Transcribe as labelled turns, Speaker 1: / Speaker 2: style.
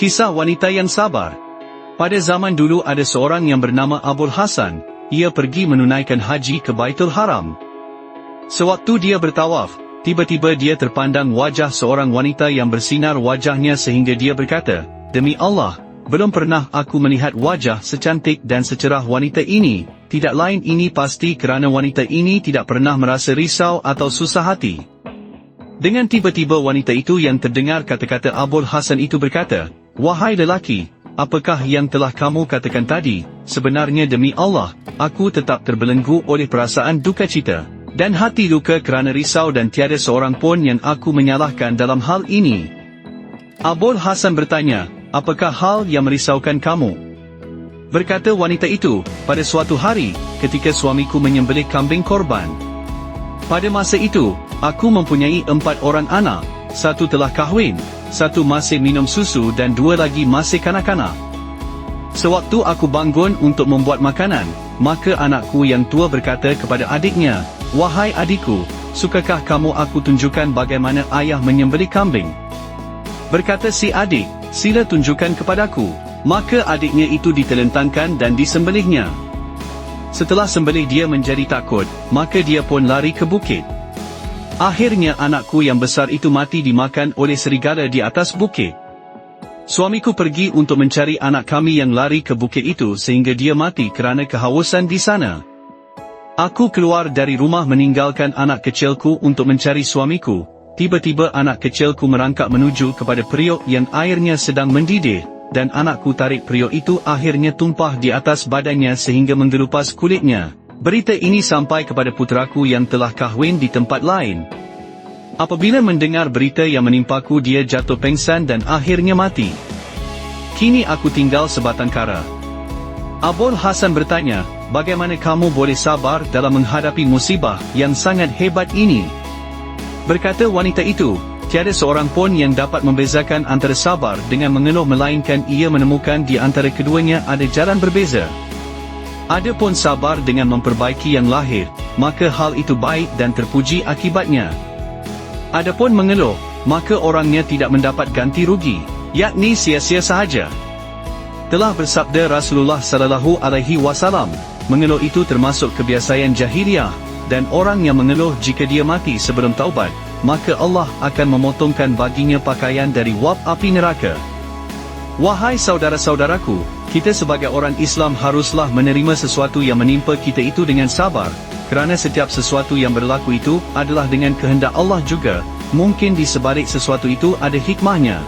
Speaker 1: Kisah wanita yang sabar. Pada zaman dulu ada seorang yang bernama Abul Hasan. Ia pergi menunaikan haji ke Baitul Haram. Sewaktu dia bertawaf, tiba-tiba dia terpandang wajah seorang wanita yang bersinar wajahnya sehingga dia berkata, "Demi Allah, belum pernah aku melihat wajah secantik dan secerah wanita ini. Tidak lain ini pasti kerana wanita ini tidak pernah merasa risau atau susah hati." Dengan tiba-tiba wanita itu yang terdengar kata-kata Abul Hasan itu berkata, "Wahai lelaki, apakah yang telah kamu katakan tadi? Sebenarnya demi Allah, aku tetap terbelenggu oleh perasaan duka cita dan hati luka kerana risau dan tiada seorang pun yang aku menyalahkan dalam hal ini." Abul Hasan bertanya, "Apakah hal yang merisaukan kamu?" Berkata wanita itu, "Pada suatu hari, ketika suamiku menyembelih kambing korban. Pada masa itu, aku mempunyai 4 orang anak, 1 telah kahwin, 1 masih minum susu dan 2 lagi masih kanak-kanak. Sewaktu aku bangun untuk membuat makanan, maka anakku yang tua berkata kepada adiknya, 'Wahai adikku, sukakah kamu aku tunjukkan bagaimana ayah menyembelih kambing?' Berkata si adik, 'Sila tunjukkan kepadaku.' Maka adiknya itu ditelentangkan dan disembelihnya. Setelah sembelih dia menjadi takut, maka dia pun lari ke bukit. Akhirnya anakku yang besar itu mati dimakan oleh serigala di atas bukit. Suamiku pergi untuk mencari anak kami yang lari ke bukit itu sehingga dia mati kerana kehausan di sana. Aku keluar dari rumah meninggalkan anak kecilku untuk mencari suamiku. Tiba-tiba anak kecilku merangkak menuju kepada periuk yang airnya sedang mendidih, dan anakku tarik periuk itu akhirnya tumpah di atas badannya sehingga menggelupas kulitnya. Berita ini sampai kepada puteraku yang telah kahwin di tempat lain. Apabila mendengar berita yang menimpaku, dia jatuh pengsan dan akhirnya mati. Kini aku tinggal sebatang kara." Abul Hasan bertanya, "Bagaimana kamu boleh sabar dalam menghadapi musibah yang sangat hebat ini?" Berkata wanita itu, "Tiada seorang pun yang dapat membezakan antara sabar dengan mengeluh melainkan ia menemukan di antara keduanya ada jalan berbeza. Adapun sabar dengan memperbaiki yang lahir, maka hal itu baik dan terpuji akibatnya. Adapun mengeluh, maka orangnya tidak mendapat ganti rugi, yakni sia-sia sahaja." Telah bersabda Rasulullah sallallahu alaihi wasallam, mengeluh itu termasuk kebiasaan jahiliyah, dan orang yang mengeluh jika dia mati sebelum taubat, maka Allah akan memotongkan baginya pakaian dari wap api neraka. Wahai saudara-saudaraku, kita sebagai orang Islam haruslah menerima sesuatu yang menimpa kita itu dengan sabar, kerana setiap sesuatu yang berlaku itu adalah dengan kehendak Allah juga. Mungkin di sebalik sesuatu itu ada hikmahnya.